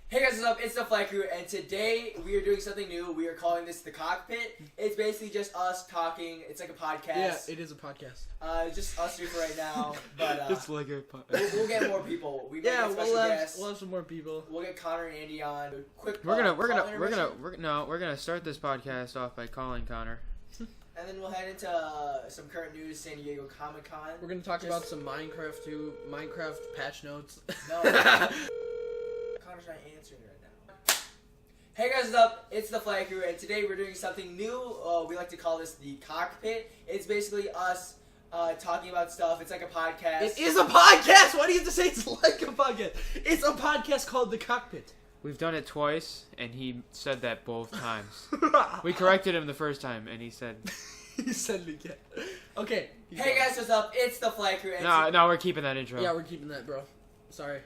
Hey guys, what's up? It's the Flight Crew, and today we are doing something new. We are calling this the Cockpit. It's basically just us talking. It's like a podcast. Yeah, it is a podcast. Just us two for right now, but It's like a podcast. we'll get more people. We might Yeah, get special guests. we'll have some more people. We'll get Connor and Andy on. Quick. We're call intermission, gonna start this podcast off by calling Connor. and then we'll head into some current news. San Diego Comic Con. We're gonna talk about some Minecraft too. Minecraft patch notes. No. Connor's not answering right now. Hey guys, what's up? It's the Flight Crew, and today we're doing something new. We like to call this the Cockpit. It's basically us talking about stuff. It's like a podcast. It is a podcast. Why do you have to say it's like a podcast? It's a podcast called The Cockpit. We've done it twice, and he said that both times. We corrected him the first time, and he said, He said it again. Okay. Hey guys, what's up? It's the Flight Crew. And "No, we're keeping that intro." Yeah, we're keeping that, bro. Sorry.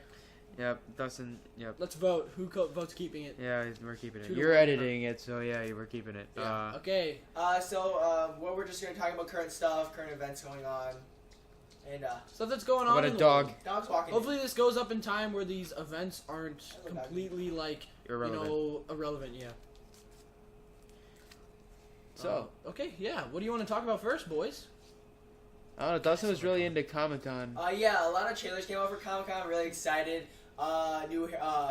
Yep, Dustin. Yep. Let's vote. Who votes keeping it? Yeah, we're keeping it. 2 to You're 1. editing it, so yeah, we're keeping it. Yeah. Okay. Well, we're just gonna talk about current stuff, current events going on, and Stuff that's going on. What a in the dog. world. dogs walking. Hopefully this goes up in time where these events aren't completely Irrelevant. irrelevant. Yeah. So okay, yeah. What do you want to talk about first, boys? I don't know. Dustin was really into Comic Con. Yeah, a lot of trailers came out for Comic Con. Really excited. New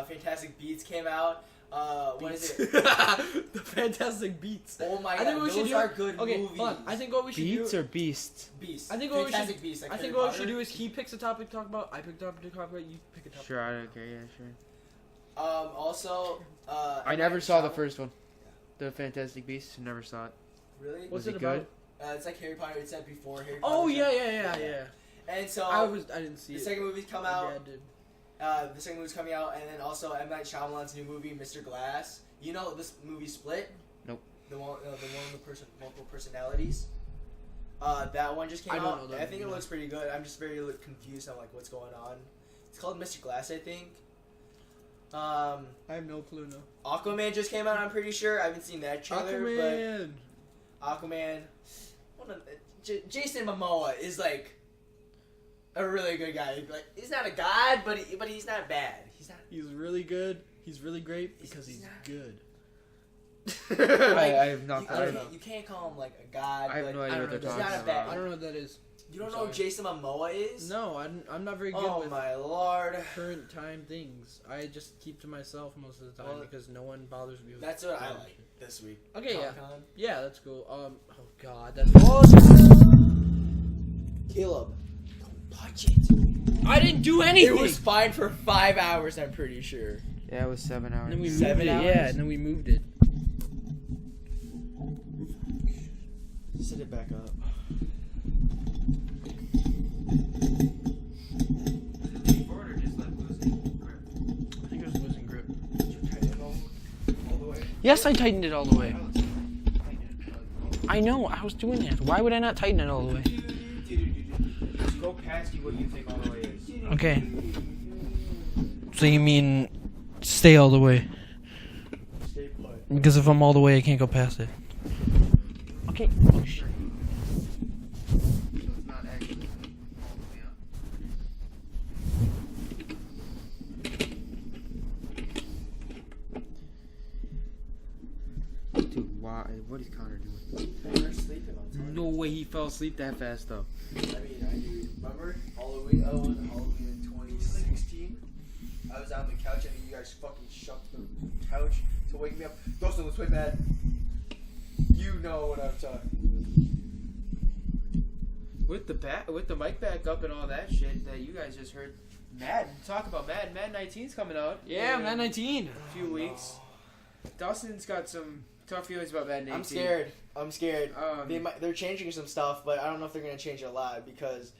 Fantastic Beasts came out. What is it? The Fantastic Beats. Oh my I think god, we should those do. are good Okay, movies. hold on. I think what we should Beats do. or Beasts? Beasts. I think what we Fantastic should. Beasts. Like I think Harry what we Potter. should do is he picks a topic to talk about. I pick a topic to talk about. You pick a topic. Sure, I don't care. Yeah, sure. Also, I never saw the first one. The Fantastic Beasts. Never saw it. Really? What's Was it it about? good? It's like Harry Potter. It said before Harry Potter. Oh was yeah, like- yeah. And so I didn't see the it. second movie's come My out. dad did. The second movie's coming out, and then also M. Night Shyamalan's new movie, Mr. Glass. You know this movie Split? Nope. The one with multiple personalities. That one just came I out. don't know that I think it movie. looks pretty good. I'm just very confused on like what's going on. It's called Mr. Glass, I think. I have no clue. No. Aquaman just came out. I'm pretty sure. I haven't seen that trailer, Aquaman. but Aquaman. Jason Momoa is like a really good guy. Like he's not a god, but he's not bad. He's not. He's really good. He's really great He's because he's not- good. I have not. You, I don't know. you can't call him like a god. I have but no I idea don't what they're know. talking He's not a about. bad- I don't know what that is. You don't know who Sorry. Jason Momoa is? No, I'm not very good Oh with my lord. current time things. I just keep to myself most of the time Well, because no one bothers me with That's what I that like shit. this week. Okay, yeah. Comic-Con. Yeah, that's cool. Oh god, that's Caleb, don't touch it. I didn't do anything. It was fine for 5 hours, I'm pretty sure. Yeah, it was 7 hours. and then we moved 7 it. hours? Yeah, and then we moved it. Set it back up. I think it was losing grip. All the way. Yes, I tightened it all the way. I know, I was doing that. Why would I not tighten it all the way? Just go past you what you think all the way is. Okay. So you mean stay all the way? Stay put. Because if I'm all the way, I can't go past it. Okay. Oh, shit. So it's not actually all the way up. Dude, why? What is Connor doing? You're sleeping on time. No way he fell asleep that fast though. I mean, I do. Remember Halloween? Oh, was it Halloween in 2016? I was on the couch and you guys fucking shoved the couch to wake me up. Dustin, let's play Madden. You know what I'm talking. With the mic back up and all that shit that you guys just heard. Madden, talk about Madden. Madden 19's coming out. Yeah, in man, 19. a few weeks. Dustin's got some tough feelings about Madden 18. I'm scared. They're changing some stuff, but I don't know if they're gonna change a lot because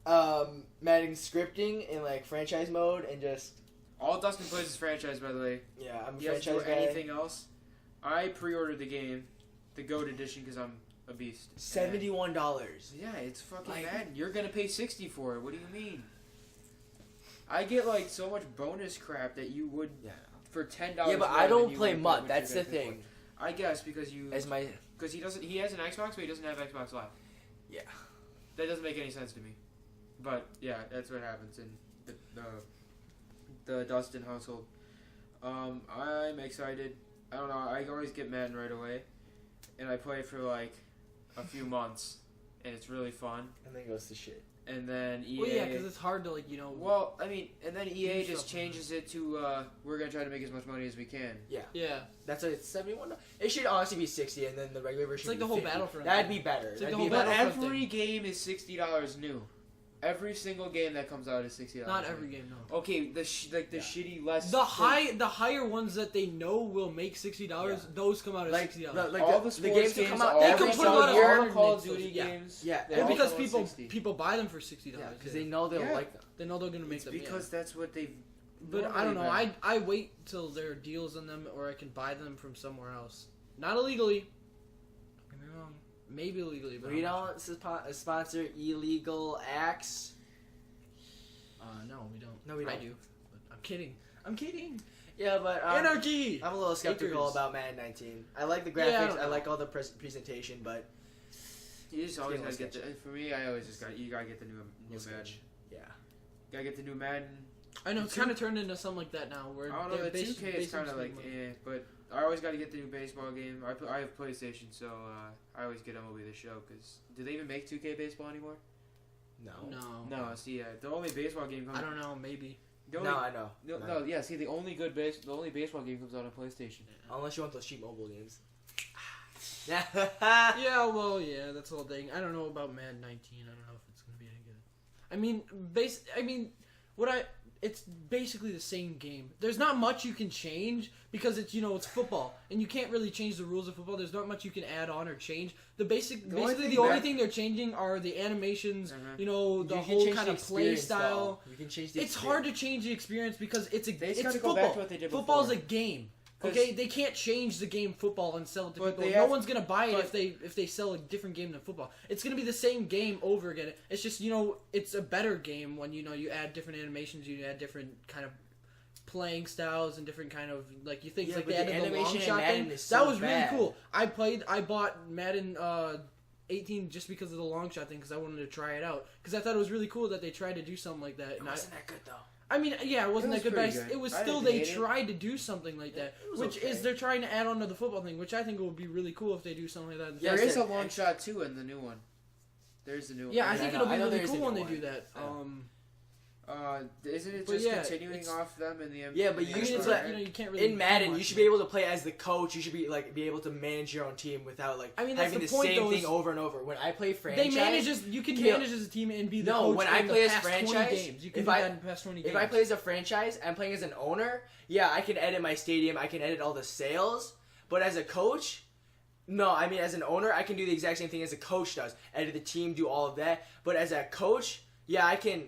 Madden scripting in like franchise mode and just All Dustin plays is franchise, by the way. yeah, I'm a He doesn't franchise do guy. anything else. I pre-ordered the game, the GOAT edition, because I'm a beast. $71. Yeah, it's fucking Like- Madden. You're gonna pay 60 for it. What do you mean? I get like so much bonus crap that you would Yeah. for $10. Yeah, but I don't play MUT. That's the thing. I guess because you As my because he doesn't. He has an Xbox, but he doesn't have Xbox Live. Yeah. That doesn't make any sense to me. But yeah, that's what happens in the Dustin household. I'm excited. I don't know. I always get Madden right away, and I play for like a few months, and it's really fun. And then it goes to shit. And then EA. Well, yeah, because it's hard to Well, I mean, and then EA Do just something. changes it to we're gonna try to make as much money as we can. Yeah. That's it's $71. It should honestly be 60, and then the regular version. It's like would the be whole 50. Battlefront That'd thing. be better. It's like That'd the be whole But better. Battlefront every game is $60 new. Every single game that comes out is $60. Not every game, no. Okay, the shitty less. The higher ones that they know will make $60, those come out at Like, $60. like all the sports games that come out They every can put single them out year. at all Call of $100 Duty yeah. games. Yeah, they And all because come out at people $60. buy them for $60. because they know they'll Yeah. like them. They know they're gonna make It's them. because that's what they've. But I don't know. normally been. I wait till there are deals on them, or I can buy them from somewhere else. Not illegally. Don't get me wrong. Maybe illegally, but We I'm not don't sponsor illegal acts. sure. No, we don't. No, we I don't. do. But I'm kidding. I'm kidding. Yeah, but Anarchy. I'm a little skeptical Haters. about Madden 19. I like the Yeah, I graphics. don't I know. like all the presentation, but You just always getting gotta get sketchy. the. For me, I always just you gotta get the new Little Madden. sketch. Yeah. Gotta get the new Madden. I know it's kind of turned into something like that now, where I don't know. they're The 2K is kind of like basically but I always gotta get the new baseball game. I have PlayStation, so I always get MLB The Show. Cause do they even make 2K baseball anymore? No. No. No. See, the only baseball game comes. I don't know. Maybe. The only, No, I know. no. Yeah. See, the only baseball game comes out on PlayStation. Unless you want those cheap mobile games. Yeah. Yeah, well, yeah, that's the whole thing. I don't know about Madden 19. I don't know if it's gonna be any good. I mean, it's basically the same game. There's not much you can change because it's football, and you can't really change the rules of football. There's not much you can add on or change. The only thing they're changing are the animations. Uh-huh. The You can whole change kind the of play experience, style. though. You can change the It's hard to change the experience because it's They just it's gotta football. go back to what they did Football's before. a game. 'Cause- Okay, they can't change the game football and sell it to But people. they No have- one's gonna buy it but- if they sell a different game than football. It's gonna be the same game over again. It's just it's a better game when you add different animations, you add different kind of playing styles and different kind of you think Yeah, like but they the added the long animation in shot Madden thing. is so That was bad. really cool. I bought Madden 18 just because of the long shot thing because I wanted to try it out because I thought it was really cool that they tried to do something like that. It And wasn't that good though. I mean, yeah, it wasn't It was that good, but pretty good. it was I still didn't they hate it. tried to do something like that, It was which okay. is they're trying to add on to the football thing, which I think would be really cool if they do something like that. in the Yeah, There future. is said- a long shot too in the new one. There's the new one. Yeah, I Yeah, think I it'll know- I be know really there is a cool when new they do one. that. Isn't it But just yeah, continuing it's- off them in the Yeah, but I you mean, should it's play- like, you can't really In do Madden, much. you should be able to play as the coach. You should be able to manage your own team without I mean, that's having the the point, same though, thing is- over and over. When I play franchise, you can Yeah. manage as a team and be the No, coach when in I play the as past 20 franchise, games. You can if do I- that in the past 20 games. if I play as a franchise, I'm playing as an owner. Yeah, I can edit my stadium. I can edit all the sales. But as a coach, no. I mean, as an owner, I can do the exact same thing as a coach does. Edit the team, do all of that. But as a coach, yeah, I can't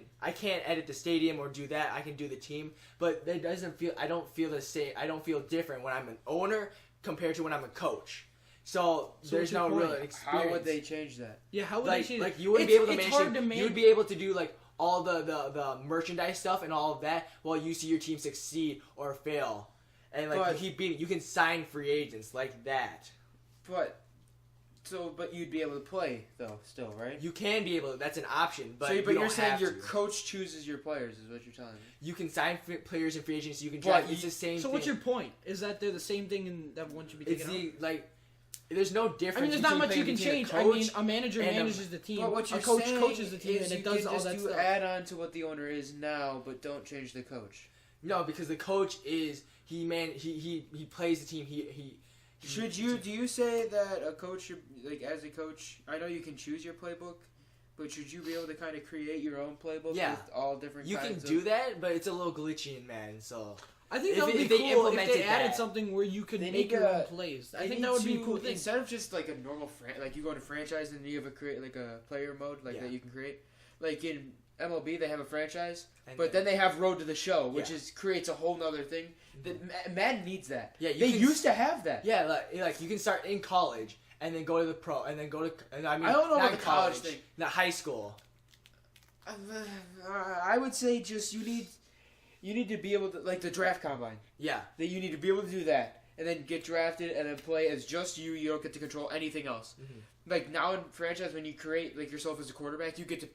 edit the stadium or do that. I can do the team, but it doesn't feel. I don't feel the same. I don't feel different when I'm an owner compared to when I'm a coach. So So there's what's your no real point? experience. How would they change that? yeah, how would like they change like it? you wouldn't be able to It's manage. hard to You would be able to do like all the merchandise stuff and all of that while you see your team succeed or fail, and like But- you keep beating. You can sign free agents like that. But you'd be able to play though, still, right? You can be able to. That's an option, but So, you but you're don't saying have your to. coach chooses your players, is what you're telling me. You can sign players and free agents. You can But draft. you- It's the same. So thing. what's your point? Is that they're the same thing and that one should be It's taken out? the like. There's no difference. I mean, there's not between much you playing can between a change. I coach mean, a manager and a- manages the team. But what you're a coach saying coaches the team, is and it you does can all just that do stuff. add on to what the owner is now, but don't change the coach. No, because the coach is he plays the team. He Do you say that a coach should, like, as a coach, I know you can choose your playbook, but should you be able to kind of create your own playbook Yeah. with all different you can kinds do of... that, but it's a little glitchy in Madden. So I think If that would they be cool if implemented they added that. something where you could They make need your to- own plays. I They think need that would be a to- cool thing. Instead of just like a normal, like you go to franchise and you have like a player mode like Yeah. that you can create. Like in MLB, they have a franchise, and but then they have Road to the Show, which Yeah. creates a whole nother thing. That Madden needs that. Yeah, you They can- used to have that. yeah, like you can start in college and then go to the pro and then go to. And I mean, I don't know not about the college thing. not high school. I would say just you need to be able to, like the draft combine. Yeah, That you need to be able to do that and then get drafted and then play as just you. You don't get to control anything else. Mhm. Like now in franchise, when you create like yourself as a quarterback, you get to.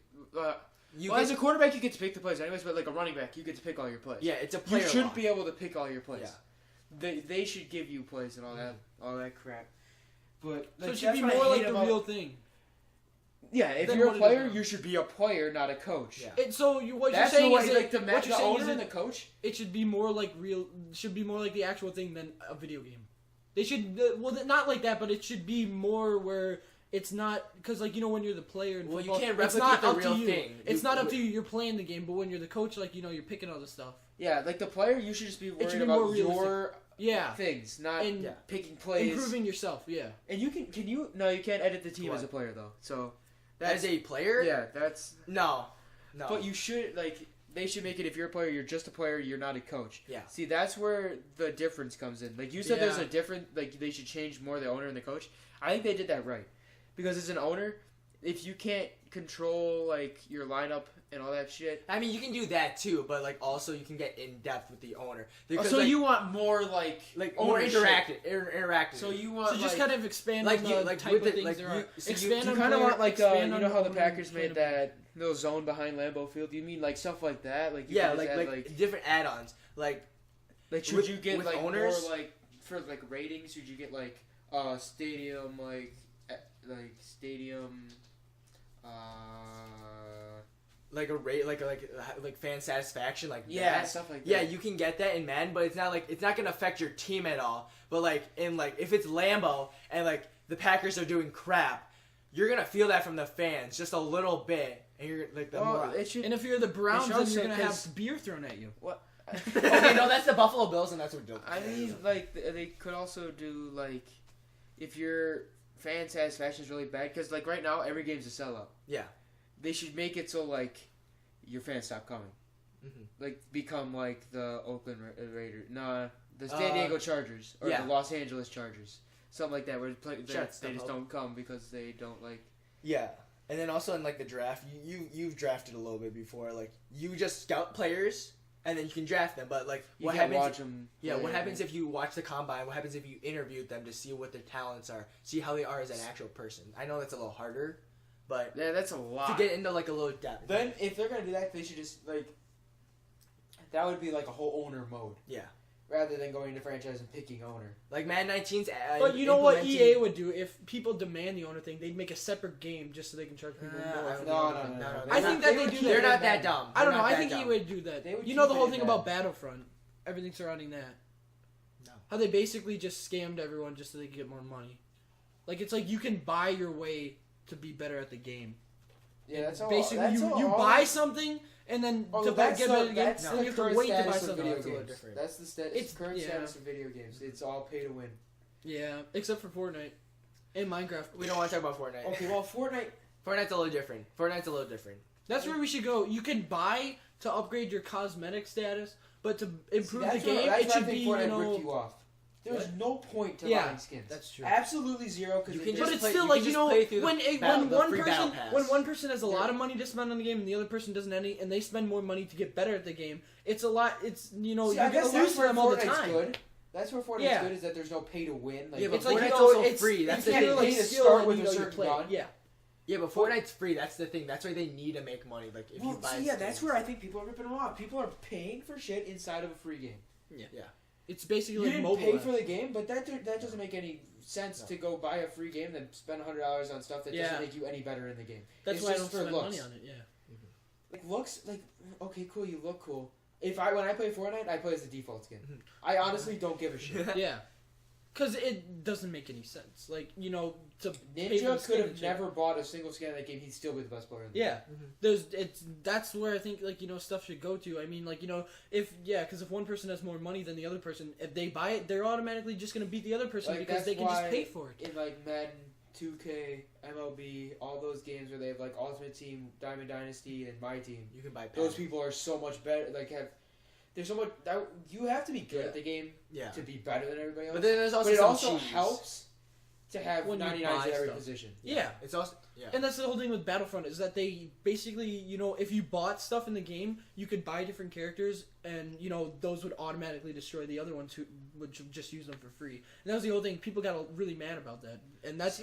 you Well, get, as a quarterback, you get to pick the plays anyways, but like a running back, you get to pick all your plays. yeah, it's a You player. shouldn't law. be able to pick all your plays. Yeah. they should give you plays and all that crap. But So like, it should be that's what I more like hate the about- real thing. Yeah, if Then you're a what it player, is. you should be a player, not a coach. Yeah. So what That's you're saying the way, is like the, what you're the saying owner is and the that coach. it should be more like real. Should be more like the actual thing than a video game. They should not like that, but it should be more where it's not because like when you're the player in Well, you football, can't it's replicate not the up real to you. thing. It's You- not up to you. You're playing the game, but when you're the coach, like you're picking all the stuff. Yeah, like the player, you should just be should worried be more about realistic. your Yeah, things, not and Yeah. picking plays. improving yourself. Yeah, And you can you no, you can't edit the team What? as a player though. So As a player, yeah, that's. no. But you should they should make it if you're a player, you're just a player, you're not a coach. Yeah. See, that's where the difference comes in. Like you said, there's Yeah. a different they should change more the owner and the coach. I think they did that right because as an owner, if you can't control your lineup and all that shit. I mean, you can do that too, but also you can get in depth with the owner. Because, So you want more more ownership. interactive. So you want so just kind of expand like on you- the like type with of it, things like there are. you- so you- Expand you on kind of player- want expand you know on how the owner Packers made playability. that little zone behind Lambeau Field. You mean stuff like that? Like you yeah, can just like add, different add-ons. Like should with- you get with owners owners? more for ratings? Should you get stadium stadium like a rate, like fan satisfaction, like yeah that. stuff like that. Yeah, you can get that in Madden, but it's not gonna affect your team at all. But if it's Lambeau and the Packers are doing crap, you're gonna feel that from the fans just a little bit, and you're it should. And if you're the Browns, then shows you're it gonna 'cause- have beer thrown at you. okay, no, that's the Buffalo Bills, and that's what they'll. I mean, they could also do if your fan satisfaction is really bad because right now every game's a sellout. Yeah. They should make it so your fans stop coming. Mhm. Become the Oakland Raiders. Nah, the San Diego Chargers or yeah. the Los Angeles Chargers. Something like that where they Shut just up. don't come because they don't Yeah, and then also in the draft, you've drafted a little bit before. You just scout players, and then you can draft them. But you what can't happens? watch them. Yeah, what happens if you watch the combine? What happens if you interviewed them to see what their talents are, see how they are as an actual person? I know that's a little harder, but Yeah, that's a lot. to get into a little depth. Then if they're gonna do that, they should just that would be a whole owner mode. Yeah. Rather than going to franchise and picking owner. Madden 19's. But you know what implementing- EA would do if people demand the owner thing? They'd make a separate game just so they can charge people more. for the no, owner no, thing. no. I think that they do that. They're not in that Madden. dumb. I don't They're know. not I that think dumb. EA would do that. They would You know the keep whole it thing in about Madden. Battlefront, everything surrounding that. No. How they basically just scammed everyone just so they could get more money. It's you can buy your way to be better at the game. Yeah, that's all. Basically, that's you all, buy something and then to that's get better at the game, that's you the have to current wait to buy status of something. video That's a little games. different. That's the It's- current yeah. status of video games. It's all pay to win. Yeah, except for Fortnite and Minecraft. We don't want to talk about Fortnite. Okay, well, Fortnite. Fortnite's a little different. That's where we should go. You can buy to upgrade your cosmetic status, but to improve the game, it should be Fortnite you know. ripped you off. There's no point to Yeah, buying skins. that's true. Absolutely zero. Because You can But just it's play- still you like can you just know play through the when the one free battle person pass. when one person has a lot of money to spend on the game and the other person doesn't any and they spend more money to get better at the game. It's a lot. It's I you're guess gonna lose that's to where them all the Fortnite's time. good. That's where Fortnite's Yeah. good is that there's no pay to win. Yeah, but It's like Fortnite's it's also free. That's the you thing. can't like pay to skill start and with you a know you certain play. gun. Yeah. Yeah, but Fortnite's free. That's the thing. That's why they need to make money. If you buy. That's skins. where I think people are ripping them off. People are paying for shit inside of a free game. It's basically You like didn't mobile. pay for the game, but that doesn't make any sense to go buy a free game than spend $100 on stuff that Yeah. doesn't make you any better in the game. That's It's why I just don't for spend looks. money on it. Yeah. Looks okay, cool. You look cool. When I play Fortnite, I play as the default skin. Mhm. I honestly don't give a shit. Yeah. Because it doesn't make any sense. To pay for the Ninja skin could and have shit. never bought a single skin in that game. He'd still be the best player in the Yeah, Mhm. that's where I think stuff should go to. I mean, because if one person has more money than the other person, if they buy it, they're automatically just gonna beat the other person Like, because that's they can just why pay for it. in Madden, 2K, MLB, all those games where they have Ultimate Team, Diamond Dynasty, and My Team. You can buy. Those packs. people are so much better. There's so much you have to be good at the game Yeah. to be better than everybody else. But then there's also But it some also cheese. helps to have When you 99s buy at every stuff. position. Yeah. It's also And that's the whole thing with Battlefront is that they basically, if you bought stuff in the game, you could buy different characters and those would automatically destroy the other ones who would just use them for free. And that was the whole thing. People got really mad about that, and that's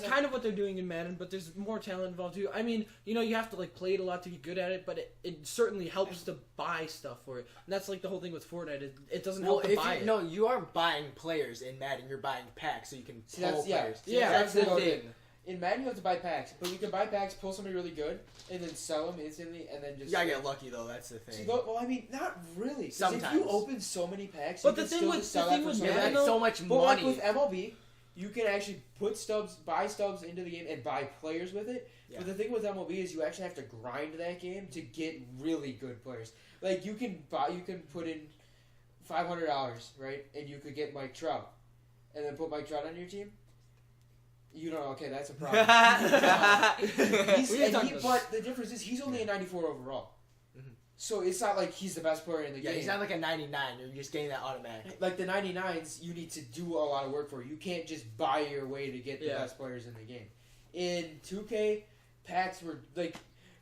kind of what they're doing in Madden. But there's more talent involved too. I mean, you have to like play it a lot to get good at it, but it certainly helps to buy stuff for it. And that's like the whole thing with Fortnite. It doesn't help to buy it. No, you aren't buying players in Madden. You're buying packs so you can pull players. Yeah, that's the thing. In Madden, you have to buy packs, but you can buy packs, pull somebody really good, and then sell them instantly, and then just. You gotta get lucky though. That's the thing. See, well, I mean, not really. 'Cause Sometimes. if you open so many packs, But you the can thing still with- just sell the that thing for with so Yeah, much. Madden, that's so much But like money. with MLB, you can actually put buy stubs into the game and buy players with it. Yeah. But the thing with MLB is you actually have to grind that game to get really good players. Like you can put in $500, right, and you could get Mike Trout, and then put Mike Trout on your team. You don't. Okay, that's a problem. But the difference is he's only a 94 overall. Mhm. So it's not like he's the best player in the Yeah, game. he's not like a 99. You're just getting that automatic. Like the 99s, you need to do a lot of work for. You can't just buy your way to get the Yeah. best players in the game. In 2K, packs were like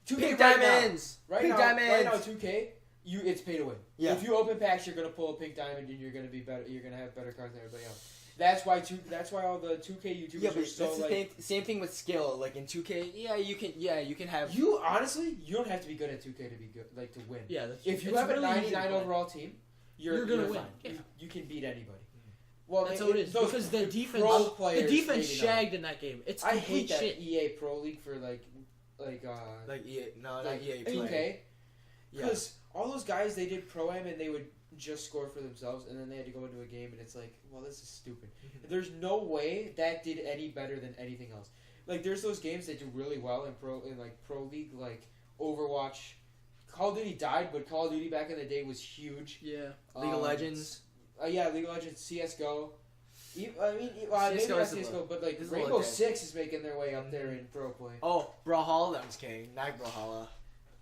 2K Pink right diamonds. Now, Pink right diamonds. now 2K, it's pay to win. Yeah. If you open packs, you're gonna pull a pink diamond and you're gonna be better. You're gonna have better cards than everybody else. That's why all the 2K YouTubers Yeah, but are so that's the like. same thing with skill. Like in 2K, you can have. You honestly, you don't have to be good at 2K to be good, like to win. Yeah, that's If you it's have a really easy to 99 play. overall team, you're gonna fine. win. Yeah. You can beat anybody. Well, That's they- how it is those because the defense, pro the players defense maybe not. shagged in that game. It's I complete hate that shit. EA Pro League for like Like EA, no, not like EA Play. 2K. Yeah. Because all those guys, they did Pro-Am and they would just score for themselves, and then they had to go into a game, and it's like, well, this is stupid. Mhm. There's no way that did any better than anything else. Like, there's those games that do really well in Pro League, like Overwatch. Call of Duty died, but Call of Duty back in the day was huge. Yeah. League of Legends. Yeah, League of Legends, CS:GO. Maybe CS:GO not is a CS:GO, little- but like is a Rainbow little dead. Six is making their way up there in pro play. Oh, Brawlhalla. I'm just kidding. Not Brawlhalla.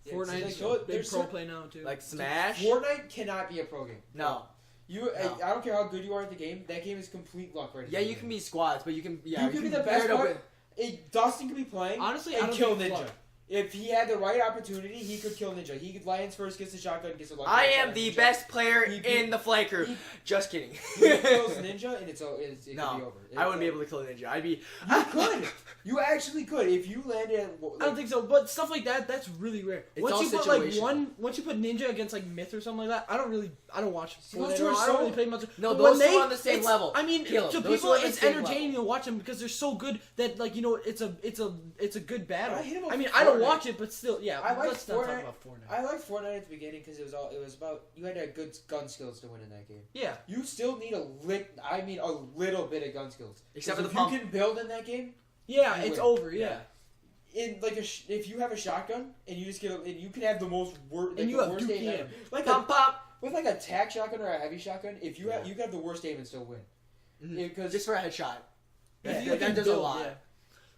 Yeah, Fortnite's like, big there's pro certain- play now too. Like Smash. Fortnite cannot be a pro game. No. You, No. I don't care how good you are at the game. That game is complete luck, right? Yeah, you can be squads, but you can. Yeah, You can be the pair best it up part. with- Dustin could be playing Honestly, I and don't kill think Ninja. luck. If he had the right opportunity, he could kill Ninja. He could Lions first, gets the shotgun, gets a lucky I shot am at the Ninja. best player He- in the flanker. he- Just kidding. He kills Ninja, and it could be No, over. I wouldn't be able to kill Ninja. I'd be. You could. You actually could if you landed. At, I don't think so, but stuff like that's really rare. It's Once all you put situational. once you put Ninja against like Myth or something like that, I don't watch. Those Fortnite two are at all. I so- don't really play much. No, but those when two are on the same it's- level. I mean, Kill 'em. to Those two people, are on the it's same entertaining to watch them because they're so good that it's a good battle. I hate about I mean, I don't Fortnite. watch it, but still, yeah. I like let's not talk Fortnite. about Fortnite. I liked Fortnite at the beginning because it was about you had to have good gun skills to win in that game. Yeah, You still need a little bit of gun skills. Except for 'Cause the if pump. you can build in that game. yeah, You it's win. over. Yeah. In like if you have a shotgun and you just and you can have the most And you the have worst Duke aim Aim. ever. Like Pop pop. with like a tac shotgun or a heavy shotgun, if you Yeah. you can have the worst aim and still win. Mhm. Because Just for a headshot. Yeah, That, you that can does build, a lot. yeah.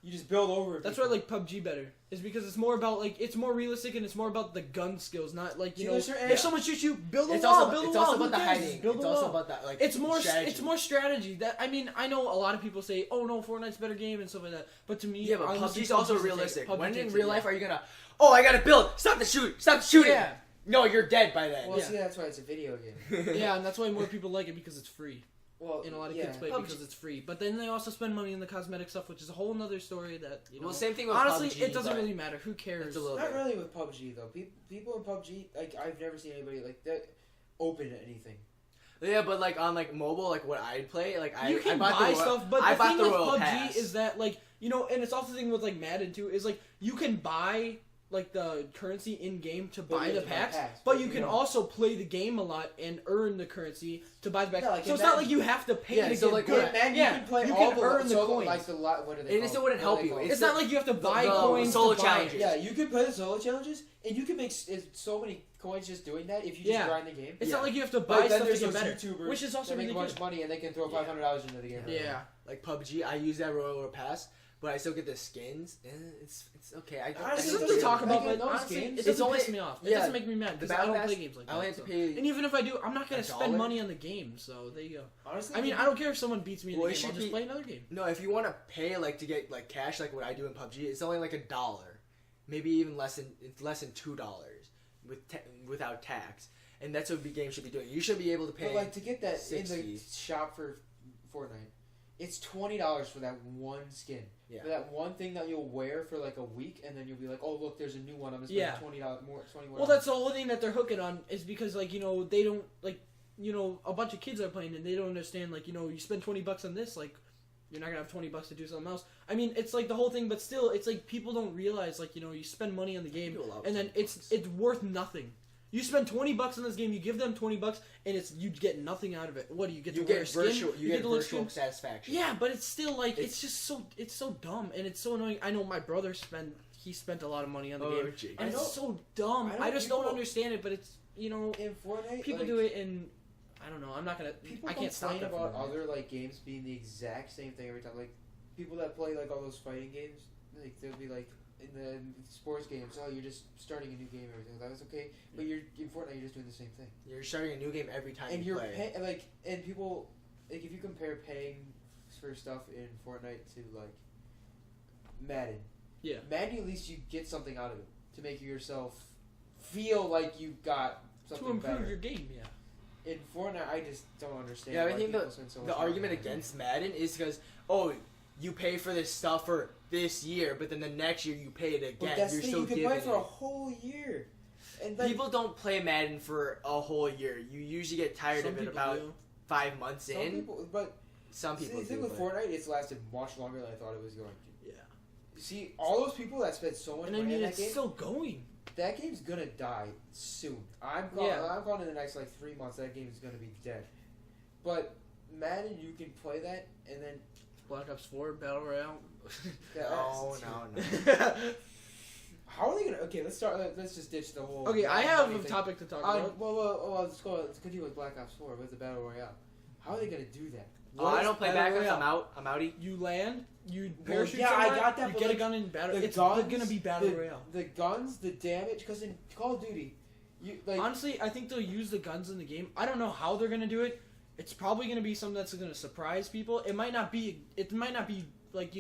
you just build over. That's why I like PUBG better. Is because it's more about it's more realistic and it's more about the gun skills, not like See, you know there's certain- if someone shoots you, build a It's wall, also build a it's wall. also Who about the cares? hiding. Build It's a also wall. about that like. It's more strategy. strategy. That I mean, I know a lot of people say, "Oh no, Fortnite's a better game" and stuff like that. But to me, Yeah, but honestly, PUBG's also PUBG's the realistic. same. When PUBG in takes real it, life yeah. are you gonna? Oh, I gotta build. Stop the shoot. Stop the shooting. Yeah. No, you're dead by then. Well, Yeah. see, that's why it's a video game. Yeah, and that's why more people like it because it's free. Well, And a lot of yeah. kids play it because it's free. But then they also spend money on the cosmetic stuff, which is a whole nother story that, you know. Well, same thing with honestly, PUBG, it doesn't but really matter. Who cares? it's a little Not bit. really with PUBG though. People in PUBG, like I've never seen anybody like that open to anything. Yeah, but like on like mobile, like what I'd play, like You can I bought buy the Royal- stuff, but I the bought thing the with Royal PUBG Pass. is that, like, you know, and it's also the thing with, like, Madden, too, is, like, you can buy, like, the currency in-game to But buy you the have to buy packs, packs, but but you you can don't. also play the game a lot and earn the currency to buy the packs. Yeah, like so in it's not Madden. like you have to pay Yeah, to so, get like, good. With Madden, yeah, you can play you all can the earn the solo, coins. like the lot. What are they And it called? still wouldn't What help are they you. called? It's It's not like you have to buy the coins solo to buy challenges. it. Yeah, you can play the solo challenges, and you can make so many coins just doing that if you just Yeah. grind the game. It's Yeah. not like you have to But buy then stuff to there's get those better, YouTubers which is also that make really a bunch good. of money and they can throw $500 into the game. Yeah. Like PUBG, I use that Royal Pass, but I still get the skins. It's okay. I don't. Honestly, It's it something to doesn't- talk about, like, in but those honestly, games, it it's doesn't only- piss me off. It yeah, doesn't make me mad the because I Battle don't play Pass, games like I only that. have to so. pay. And even if I do, I'm not gonna $1. spend money on the game. So there you go. Honestly, I mean, I don't care if someone beats me in Well, the it game. I'll should just be- play another game. No, if you want to pay like to get like cash, like what I do in PUBG, it's only like $1, maybe even less than $2 without tax. and that's what games should be doing. You should be able to pay. But like to get that in the $60. shop for Fortnite, it's $20 for that one skin. Yeah. For that one thing that you'll wear for like a week, and then you'll be like, oh look, there's a new one. I'm gonna Yeah. spend $20 more. Well, that's the whole thing that they're hooking on is because like they don't like a bunch of kids are playing and they don't understand like you spend $20 on this like you're not gonna have $20 to do something else. I mean, it's like the whole thing, but still, it's like people don't realize like you spend money on the game and then it's worth nothing. You spend $20 on this game, you give them $20, and you get nothing out of it. What do you get? You to wear get a skin? virtual. You get to look virtual skin? satisfaction. Yeah, but it's still like it's just so dumb and it's so annoying. I know my brother spent a lot of money on the game, gee. and I know- it's so dumb. I know I just don't people- understand it, but it's in Fortnite. people like, do it, and I don't know. I'm not gonna. People I can't stop complain it. about other like games being the exact same thing every time. Like people that play like all those fighting games, like they'll be like in the sports games. Oh, you're just starting a new game and everything. That was okay, but you're in Fortnite. You're just doing the same thing. You're starting a new game every time And you you're play. and people like if you compare paying for stuff in Fortnite to like Madden. Yeah. Madden, at least you get something out of it to make yourself feel like you got something To improve better. your game, yeah. In Fortnite, I just don't understand. Yeah, I why think people spend so much the money argument on it. against Madden is because you pay for this stuff for this year, but then the next year you pay it again. But that's You're the thing, still you can giving play for a it. whole year. And then, People don't play Madden for a whole year. You usually get tired Some of it people about do. 5 months some in. people, but Some see, people the thing do. with but- Fortnite, it's lasted much longer than I thought it was going to. Yeah. See, all those people that spent so much And I money mean, on that it's game, still going. that game's gonna die soon. I'm calling in the next like 3 months that game is gonna be dead. But Madden, you can play that, and then Black Ops 4 Battle Royale. No. How are they gonna? Okay, let's start. Let's just ditch the whole. Okay, I have money a thing. topic to talk about. Well, let's continue with Black Ops 4 with the Battle Royale. How are they gonna do that? Oh, What I is don't play Battle backups. Royale? I'm outie. You land, you Well, parachute yeah, I somewhere, got that, you but get a like, gun in battle. the It's guns, gonna be Battle Royale. The guns, the damage, because in Call of Duty, you like Honestly, I think they'll use the guns in the game. I don't know how they're gonna do it. It's probably gonna be something that's gonna surprise people. It might not be. It might not be like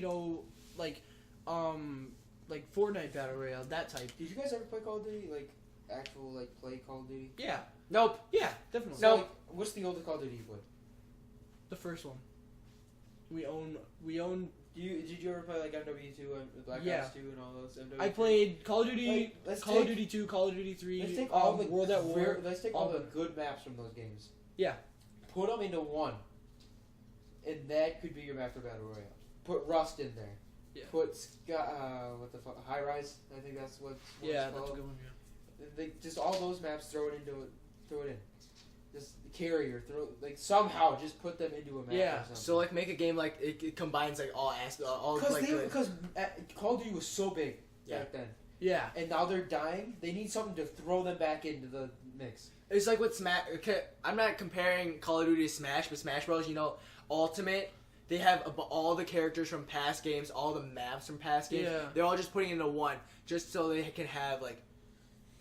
like Fortnite Battle Royale, that type. Did you guys ever play Call of Duty? Like actual like play Call of Duty? Yeah, Nope. yeah, definitely. So, No. like, what's the oldest Call of Duty you played? The first one. We own. Did you ever play like MW2 and Black Yeah. Ops 2 and all those MW2? I played Call of Duty, Like, let's Call of take- Duty 2, Call of Duty 3, Let's take all the World at War. Let's take all all the the- good maps from those games. Yeah. Put them into one, and that could be your map for Battle Royale. Put Rust in there. Yeah. Put what the fuck, High Rise. I think that's what. Yeah, it's that's a called. good one. Yeah. Just all those maps. Throw it in. Just the carrier. Somehow just put them into a map. Yeah, Or something. So like make a game like it combines like all aspects, all like the- Because Call of Duty was so big back then, Yeah. and now they're dying. They need something to throw them back into the mix. It's like what Smash. Okay, I'm not comparing Call of Duty to Smash, but Smash Bros. Ultimate. They have all the characters from past games, all the maps from past games. Yeah. They're all just putting into one, just so they can have like.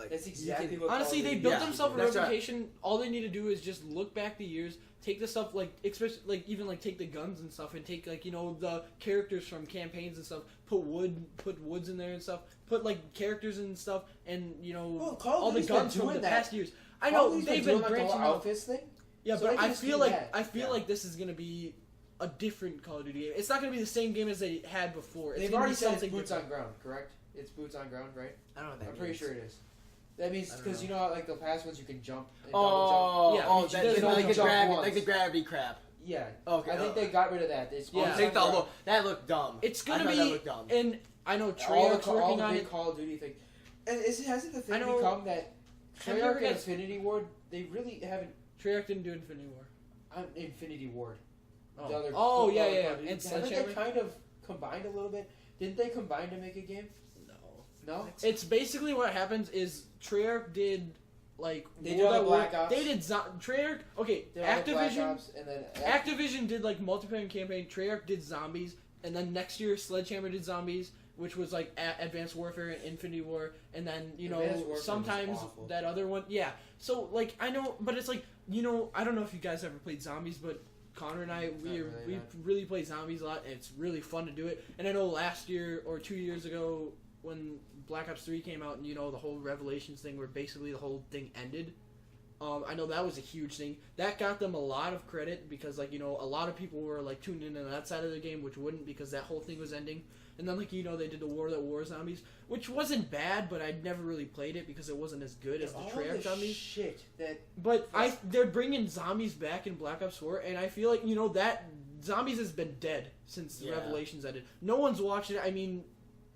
That's you exactly can- what. Call Honestly, of they Duty built Yeah, themselves a that's right. reputation. All they need to do is just look back the years, take the stuff like, especially like even like take the guns and stuff, and take like the characters from campaigns and stuff. Put woods in there and stuff. Put like characters and stuff, and Well, Call of all the Duty's been guns from doing the that. past years. I Call of know Duty's they've doing, been like, the whole branching out. outfits thing. Yeah, So but they can I just feel do like that. I feel like this is gonna be a different Call of Duty game. It's not gonna be the same game as they had before. It's They've gonna already be said it's something boots different. on ground, correct? It's boots on ground, right? I don't know what that I'm pretty means. sure it is. That means I don't because know. you know how like the past ones you can jump. And Oh, Yeah, oh, you that, just like, only the jump gravity, once. like the gravity crap. jump. Yeah. Okay, I think they got rid of that. It's Yeah. boots I think on that ground. looked dumb. It's I gonna thought be, that looked dumb. and I know all Treyarch's the working on big it. Call of Duty thing. And hasn't the I thing know- become that Have you ever Treyarch and guys- Infinity Ward, they really haven't. Treyarch didn't do Infinity War. Infinity Ward. Oh, The other, oh the yeah, other yeah, Call of Duty. and Haven't they Sledgehammer. kind of combined a little bit? Didn't they combine to make a game? No. No. It's basically what happens is Treyarch did like They did World all at the War. Black Ops. They did Treyarch. Okay, They had the Black Activision. Ops, and then Activision did like multiplayer campaign. Treyarch did zombies, and then next year Sledgehammer did zombies, which was like Advanced Warfare and Infinity War, and then Advanced Warfare was sometimes awful. that other one. Yeah. So like I know, but it's like I don't know if you guys ever played zombies, but Connor and I we really play zombies a lot, and it's really fun to do it. And I know last year or 2 years ago when Black Ops 3 came out, and the whole Revelations thing, where basically the whole thing ended. I know that was a huge thing. That got them a lot of credit because, like, you know, a lot of people were, like, tuned in on that side of the game, which wouldn't because that whole thing was ending. And then, like, you know, they did the War That War Zombies, which wasn't bad, but I'd never really played it because it wasn't as good as the Treyarch Zombies. Shit that But they're bringing zombies back in Black Ops 4, and I feel like, you know, that zombies has been dead since Revelations ended. No one's watching it. I mean,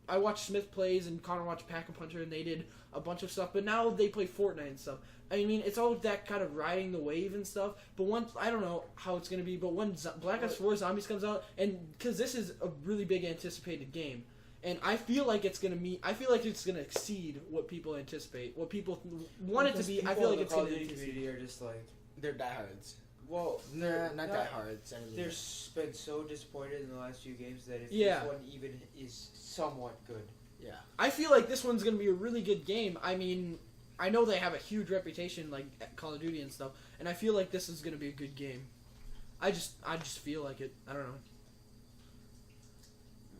I watched Smith Plays and Connor watched Pack-a-Puncher, and they did a bunch of stuff, but now they play Fortnite and stuff. I mean, it's all that kind of riding the wave and stuff, but once, I don't know how it's going to be, but when Black Ops 4 Zombies comes out, and because this is a really big anticipated game, and I feel like it's going to exceed what people anticipate, what people want it to be. I feel like it's going to exceed. community are just like, They're diehards. well, Nah, not not- diehards. I mean, They're been so disappointed in the last few games that if Yeah. this one even is somewhat good, yeah. I feel like this one's going to be a really good game. I mean, I know they have a huge reputation, like at Call of Duty and stuff, and I feel like this is going to be a good game. I just feel like it. I don't know.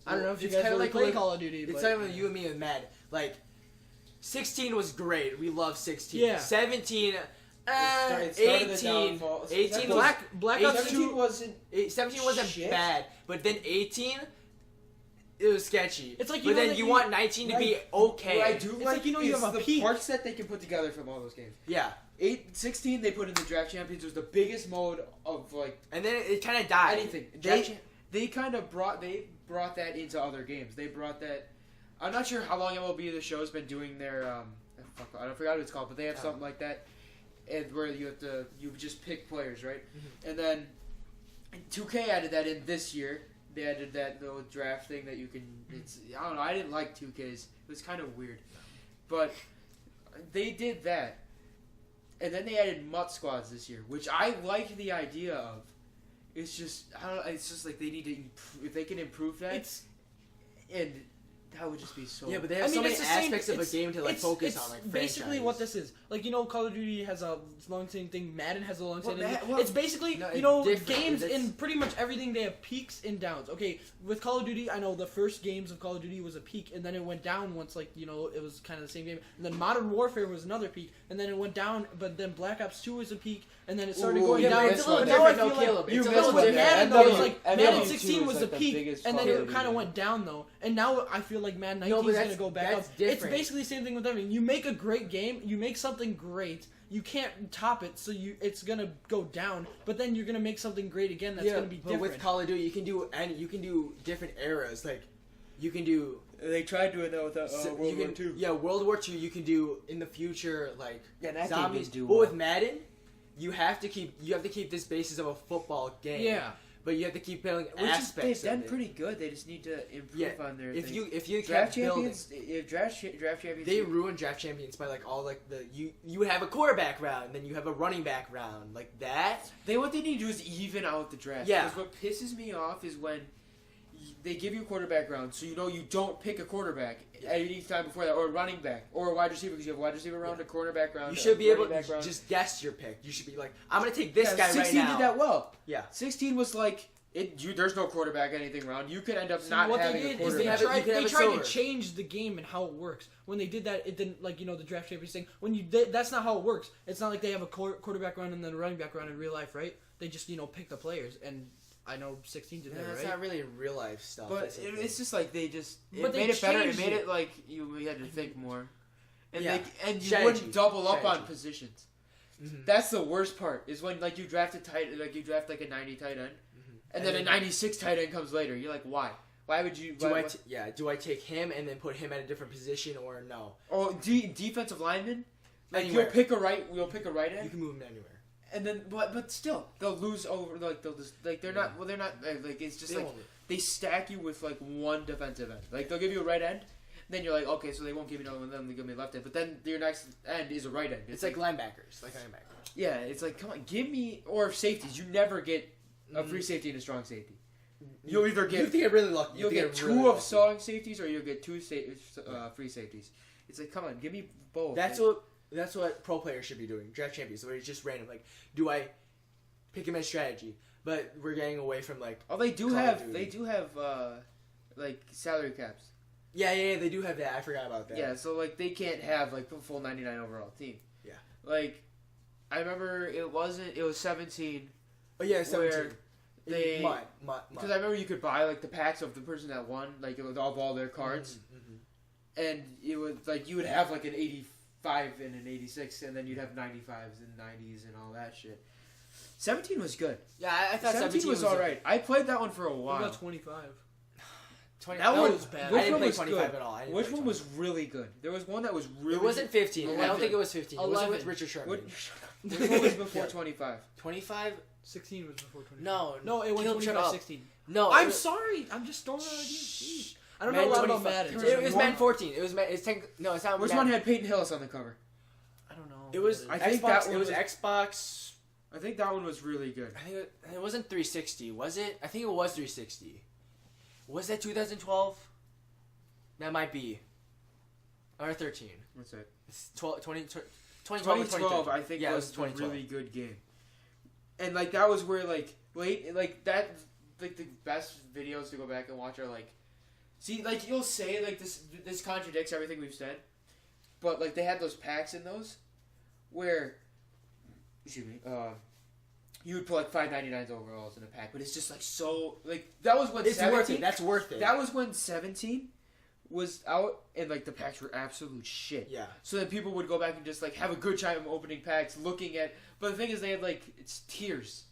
I don't know if you It's guys kinda really like play when- Call of Duty. It's but, not even you and me and Matt. Like, 16 was great. We love 16. Yeah. it 17, started the 18. downfall. 18 was Black Ops 17 2. wasn't. 17 wasn't Shit. bad, but then 18, it was sketchy. It's like, you but know then that you you- want 19 to be okay. What I do It's like, like, you know, you is have a the peak. parts that they can put together from all those games. Yeah, 16 they put in the Draft Champions was the biggest mode of like and then it kind of died. anything. Draft Cha- They kind of brought that into other games. They brought that. I'm not sure how long MLB The Show's been doing their I don't forgot what it's called, but they have something like that, and where you just pick players, right? And then 2K added that in this year. They added that little draft thing that you can. It's I don't know. I didn't like 2Ks. It was kind of weird, but they did that, and then they added MUT squads this year, which I like the idea of. It's just I don't know. It's just like they need to if they can improve that, It's and that would just be so. Yeah, but they I have mean, so many it's the same- aspects of a it's- game to like it's- focus it's on. Like basically franchise. what this is. Like, you know, Call of Duty has a long-standing thing. Madden has a long-standing Well, thing. well, It's basically, no, you it's know, different. games It's- in pretty much everything. They have peaks and downs. Okay, with Call of Duty, I know the first games of Call of Duty was a peak, and then it went down once, like, you know, it was kind of the same game. And then Modern Warfare was another peak, and then it went down, but then Black Ops 2 was a peak, and then it started Ooh, going yeah, down. but it's a little Now I different, feel no, like Caleb. you It's a missed little with with different. Madden, MW though, it was like MW2 Madden was 16 was like the the peak, biggest and then Call it of kind of Duty. went down though, and now I feel like Madden 19 No, but is going to that's- go back up. that's It's different. basically the same thing with everything. You make a great game, you make something great, you can't top it, so it's going to go down, but then you're going to make something great again that's going to be but different. with Call of Duty, you can do different eras. Like, you can do. They tried doing that with you can, Yeah, World War II. You can do in the future like Yeah, that zombies. game didn't do But well. with Madden, you have to keep this basis of a football game. Yeah. But you have to keep building Which is, aspects they've done of it. pretty good. They just need to improve Yeah, on their If things. you Draft kept building, champions, if draft champions, they ruin draft champions by like all like you have a quarterback round, then you have a running back round like that. what they need to do is even out the draft. Yeah. Because what pisses me off is when they give you a quarterback round, so you know you don't pick a quarterback at any time before that, or a running back, or a wide receiver, because you have a wide receiver round, a cornerback round. You a should be able running back to round. just guess your pick. You should be like, I'm gonna take this guy right 16 now. did that well. Yeah. 16 was like there's no quarterback anything round. You could end up See, not what having they a did is they quarterback. have it- tried, you can have they it tried silver. to change the game and how it works. When they did that, it didn't, like, you know, the draft champions thing. That's not how it works. It's not like they have a quarterback round and then a running back round in real life, right? They just, you know, pick the players. And I know 16 did Yeah, that, that's right? not really real life stuff. But That's the thing. it's just like they just But they made it better. It changed made it. it like we had to think more, and Yeah. and you Strategy. wouldn't double up on Strategy. positions. Mhm. That's the worst part. Is when like you draft a you draft like a 90 tight end, and then a 96 tight end comes later. You're like, why? Why would you? Do why, do I take him and then put him at a different position or no? Oh, defensive lineman. Like Anywhere. you'll pick a right You end, can move him anywhere. and then but still they'll lose over. Like they'll just like they're not. Well, they're not like it's just They like won't. they stack you with like one defensive end. Like they'll give you a right end, then you're like, okay, so they won't give me another one. Then they give me a left end. But then your next end is a right end. It's like linebackers, like linebackers. yeah, it's like come on, give me or safeties. You never get a free safety and a strong safety. You'll either You have get to get really lucky. you'll You have get to two really of lucky. strong safeties or you'll get two free safeties. It's like come on, give me both. That's what pro players should be doing. Draft champions, where it's just random. Like, do I pick him as strategy? But we're getting away from like. Oh, they do Call of have Duty. they do have like salary caps. Yeah, they do have that. I forgot about that. Yeah, so like they can't have like a full 99 overall team. Yeah. Like I remember it was 17. Oh yeah, Where 17. they- Mud. Because I remember you could buy like the packs of the person that won, like it was all their cards, and it was like you would have like an 85 and an 86, and then you'd have 95s and 90s and all that shit. 17 was good. Yeah, I thought 17 was all right. I played that one for a What while. about 25? 20, That one was bad. I Which didn't one play was 25 good? at all. I didn't Which play one 20. was really good? There was one that was really. It wasn't 15. I 11. don't think it was 15. It wasn't with 11. Richard Sherman. What? Which one was before 25? 25? 16 was before 25. No. No, it went Caleb, shut 25, up. 16. No. I'm sorry. I'm just throwing out ideas. Jeez. I don't know a lot about Madden. It was Madden 14. It was Madden. No, it's not. Which Madden. one had Peyton Hillis on the cover? I don't know. It was. I think Xbox. that one It was was- Xbox. I think that one was really good. I think it wasn't 360. Was it? I think it was 360. Was that 2012? That might be. Or 13. What's that? It's 2012 or 2012, I think, Yeah, it was was a 2012. really good game. And like that was where like the best videos to go back and watch are like, see, like you'll say like this contradicts everything we've said, but like they had those packs in those, where, excuse me, you would put like $5.99 overalls in a pack, but it's just like so like that was when It's worth 17 it. That's worth it. that was when 17 was out and like the packs were absolute shit. Yeah. So that people would go back and just like have a good time opening packs, looking at. But the thing is, they had like it's tiers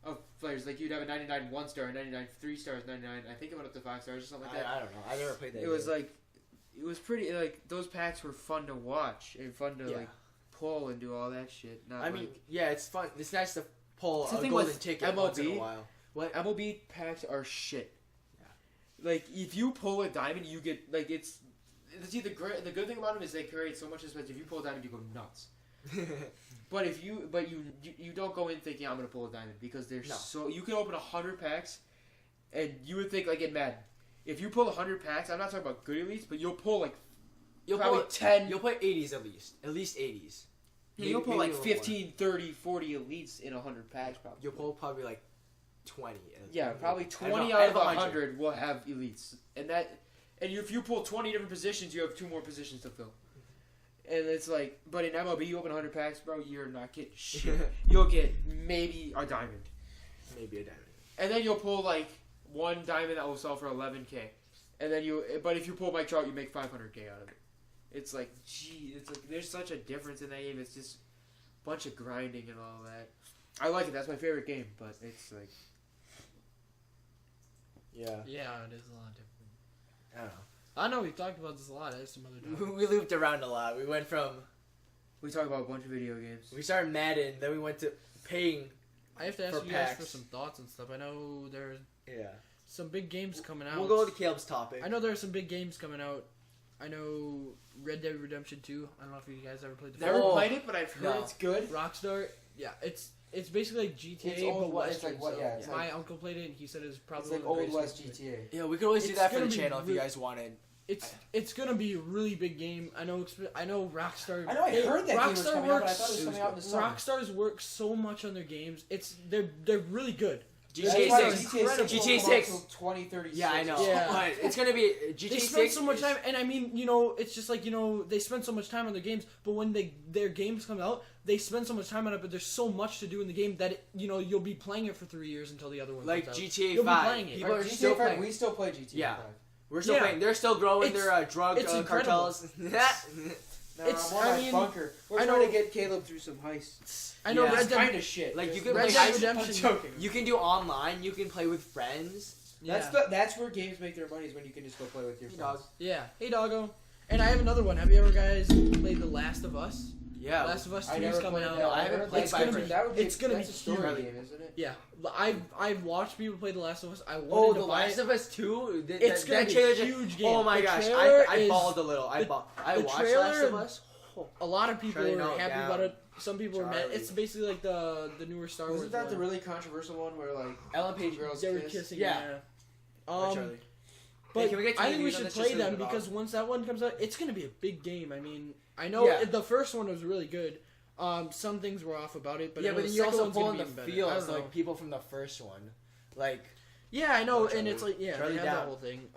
of players. Like you'd have a 99 1 star, a 99 3 stars, 99. I think it went up to 5 stars or something like that. I don't know. I never played that. It was game. like, it was pretty like those packs were fun to watch and fun to Yeah. like pull and do all that shit. Not I mean, like, yeah, it's fun. It's nice to pull It's the a thing golden with ticket once in a MLB. while. What? MLB packs are shit. Like if you pull a diamond, you get like it's see the good thing about them is they create so much suspense. If you pull a diamond, you go nuts. But if you don't go in thinking I'm gonna pull a diamond because they're No. so you can open 100 packs, and you would think like in Madden, if you pull 100 packs, I'm not talking about good elites, but you'll pull like You'll probably pull 10. You'll play 80s at least 80s. You'll pull Maybe like a little 15, 30, 40 elites in 100 packs probably. You'll pull probably like 20. Yeah, probably 20 out out of 100 will have elites, and if you pull 20 different positions, you have 2 more positions to fill. And it's like, but in MLB, you open 100 packs, bro, you're not getting shit. You'll get maybe a diamond, Maybe a diamond. and then you'll pull like one diamond that will sell for 11K, and then but if you pull Mike Trout, you make 500K out of it. It's like, gee, it's like there's such a difference in that game. It's just a bunch of grinding and all that. I like it. That's my favorite game, but it's like. Yeah. Yeah, it is a lot different. I don't know. I know we've talked about this a lot. I have some other topics. We looped around a lot. We went from We talk about a bunch of video games. we started Madden, then we went to paying. I have to ask For you guys for packs. some thoughts and stuff. I know there's Yeah. some big games coming out. We'll go to Caleb's topic. I know there are some big games coming out. I know Red Dead Redemption 2. I don't know if you guys ever played the Never Oh. played it, but I've heard No. it's good. Rockstar. Yeah, it's basically like GTA It's old but West, it's Western. like what- so yeah, it's my like- uncle played it and he said it's probably It's like one of the old greatest West games. GTA. Yeah, we could always do It's that for gonna the be channel if you re- guys wanted. It's gonna be a really big game. I know Rockstar. I know I heard that game was Rockstar coming out, but I works- thought it was coming out in the summer. Rockstar's work so much on their games. They're really good. GTA That's why 6. GTA 6 GTA will come out till 2036. Yeah, I know. Yeah. But it's gonna be They GTA spend 6. so much is- time, and I mean, it's just like they spend so much time on their games. But when their games come out, they spend so much time on it. But there's so much to do in the game that you'll be playing it for 3 years until the other one like comes out. GTA You'll be 5. playing it. People are GTA still 5, playing. we still play GTA Yeah. 5. We're still Yeah. playing. They're still growing It's- their drug it's incredible. cartels. No, It's- I'm on I my mean, bunker. We're I trying know- to get Caleb through some heists. I know Yeah. Red It's Dead. kind of shit. Like, you Just- can Red play Dead I- Redemption. I'm joking. You can do online. You can play with friends. Yeah. That's where games make their money, is when you can just go play with your Hey, friends. dog. Yeah. Hey, doggo. And I have another one. Have you ever guys played The Last of Us? Yeah. Last of Us 2 I is never coming played out. that. I haven't heard played that's by gonna first. be- that would be- It's gonna that's be a story huge. game, isn't it? Yeah. I've watched people play The Last of Us. I wanted Oh, to The buy Last it. of Us 2? It's gonna that be trailer a just- huge game. Oh my The gosh. trailer I is- bawled a little. I the watched trailer- Last of Us. A lot of people Charlie, were no, happy down. about it. Some people were mad. Charlie. It's basically like the newer Star Wars. Wasn't that the one. really controversial one where like Ellen Page girls They were kiss? kissing. Yeah. Yeah. Or Charlie. But Hey, can we get to I the think we news on should this play just a them little bit because once that one comes out, it's gonna be a big game. I mean, I know Yeah. the first one was really good. Some things were off about it, but Yeah, I know but the then you second also one's pull gonna in be the even better. I fields don't know. like people from the first one. Like Yeah, I know, Charlie. and it's like Charlie they have down. that whole thing.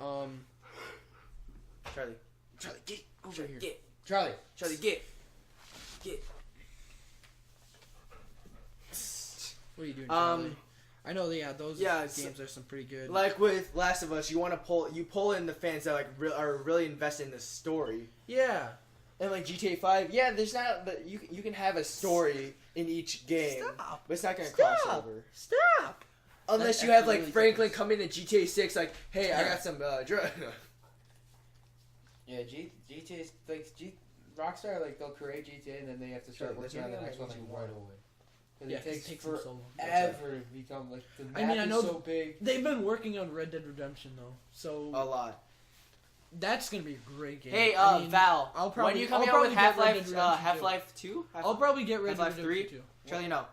Charlie. Charlie, get over Charlie, here. Get. Charlie. Charlie, get. Get. What are you doing, Um, Charlie? I know, those yeah, games are some pretty good. Like with Last of Us, you pull in the fans that like are really invested in the story. yeah. And like GTA 5, yeah, there's not, but you can have a story in each game, Stop. but it's not gonna cross Stop. over. Stop. Unless That you have actually like really Franklin differs. come into GTA 6, like, hey, I Yeah. got some drug. Yeah, GTA's like Rockstar, like they'll create GTA and then they have to start Sure, working on that's the what next one like you right want. away. 'Cause Yeah, it takes them so long. forever to become like the map I mean, I is know so big. They've been working on Red Dead Redemption though, so A lot. that's gonna be a great game. Hey, I mean, Val, I'll when probably- are you coming I'll out with probably get Red Half-Life, Dead Redemption 2. Half-Life 2? I'll probably get Red Dead Half-Life 3? Redemption 2. Charlie, no.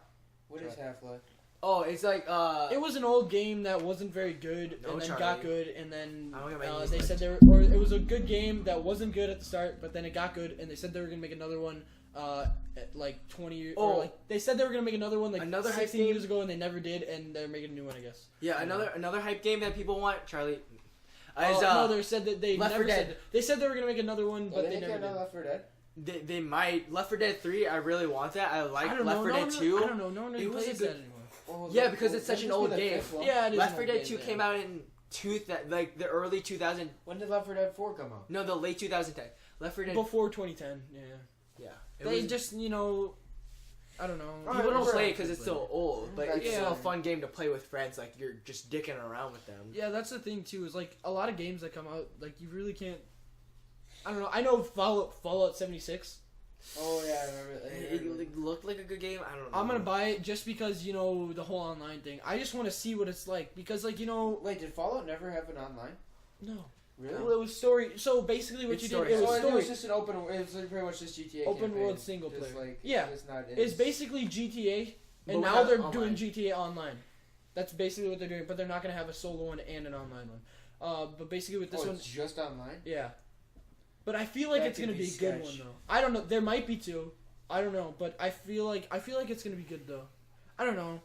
What is Half-Life? Oh, it's like, It was an old game that wasn't very good, No, and then Charlie. got good, and then I don't get my knees they licked. said or it was a good game that wasn't good at the start, but then it got good, and they said they were gonna make another one, at like 20 years. Oh. Or like they said they were gonna make another one like Another hype 16 game? years ago, and they never did, and they're making a new one, I guess. yeah, another hype game that people want, Charlie. Oh, Is, no, they said that they Left 4 never Dead. said. They said they were gonna make another one, Oh, but they they make never another did. Left 4 Dead? they might. Left 4 Dead 3, I really want that. I like I don't Left know. 4 no Dead one, 2. I don't know. No one really It was a plays good- that anymore. Oh, Yeah, because it's such an old game. Yeah, it is. Left an 4 old Dead game, 2 yeah. came out in like the early 2000. When did Left 4 Dead 4 come out? No, the late 2010. Left 4 Dead. Before 2010. Yeah. Yeah. It They was- just I don't know. Oh, people don't sure. play it because it's so old, but it's Yeah. still a fun game to play with friends. Like you're just dicking around with them. Yeah, that's the thing too. Is like a lot of games that come out, like you really can't. I don't know. I know Fallout 76. Oh yeah, I remember. It looked like a good game. I don't know. I'm gonna buy it just because the whole online thing. I just want to see what it's like because Wait, did Fallout never have an online? no. Really? Well, it was story. So basically, what It's you story. did, it was So it story. was just an open. It was like pretty much just GTA. Open campaign, world single just player. Like, Yeah. It's not. It's basically GTA, But and now without they're online. doing GTA Online. That's basically what they're doing, but they're not gonna have a solo one and an online one. But basically with this one, it's just online. yeah. But I feel like That it's could gonna be be a good sketch. one though. I don't know. There might be two. I don't know, but I feel like it's gonna be good though. I don't know.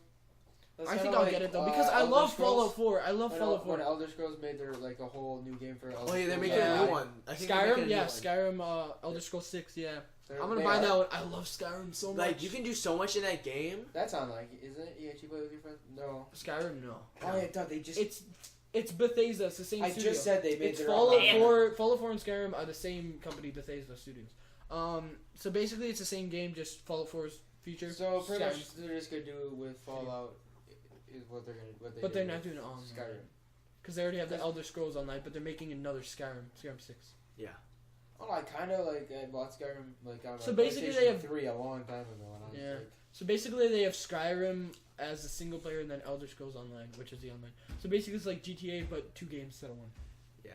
That's I kinda think I'll like, get it though because I Elder love Scrolls. Fallout 4. I love When Fallout When 4. Elder Scrolls made their like a whole new game for Elder Oh yeah, they're Scrolls making Yeah. a new one. I think they're making a Skyrim, new yeah, one. Skyrim, Elder Scrolls 6, yeah. They're- I'm gonna they buy are. that one. I love Skyrim so much. Like you can do so much in that game. That's online, isn't it? You actually play with your friends? No. Skyrim, no. Oh, I thought they just. It's Bethesda. It's the same I studio. just said they made It's their Fallout own. 4. Fallout 4 and Skyrim are the same company, Bethesda Studios. So basically, it's the same game, just Fallout 4's feature. So pretty Skyrim. much they're just gonna do with Fallout. Is what they're gonna. But they're did not with doing it online. Skyrim. Because they already have the Elder Scrolls Online, but they're making another Skyrim 6. Oh, I kind of like I bought Skyrim like on So my basically they PlayStation have- 3 a long time ago, and I was Yeah. like, So basically, they have Skyrim as a single player, and then Elder Scrolls Online, which is the online. So basically, it's like GTA, but 2 games instead of 1. Yeah.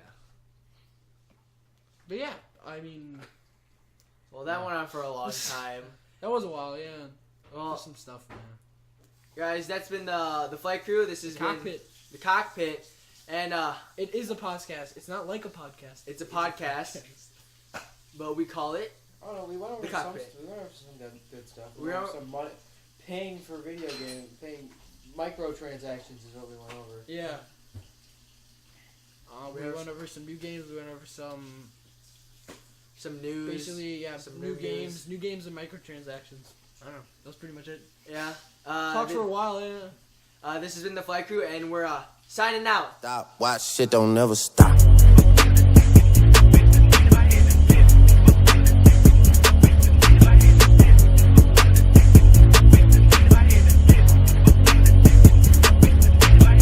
But yeah, I mean, Well, that went on for a long time. that was a while, yeah. Well, Just some stuff, man. guys, that's been the flight crew. This has been Cockpit. the cockpit, and It is a podcast. It's not like a podcast. it's a podcast, but we call it. oh no, we went over The some. cockpit. We went over some good stuff. We We went are- over some money, paying for video game, paying microtransactions is what we went over. Yeah. We We went over some new games. We went over some Some news. basically some new new games, new games and microtransactions. I don't know. That's pretty much it. Yeah. Talked for a while. Yeah. This has been the flight crew, and we're signing out. Stop. Watch shit don't never stop.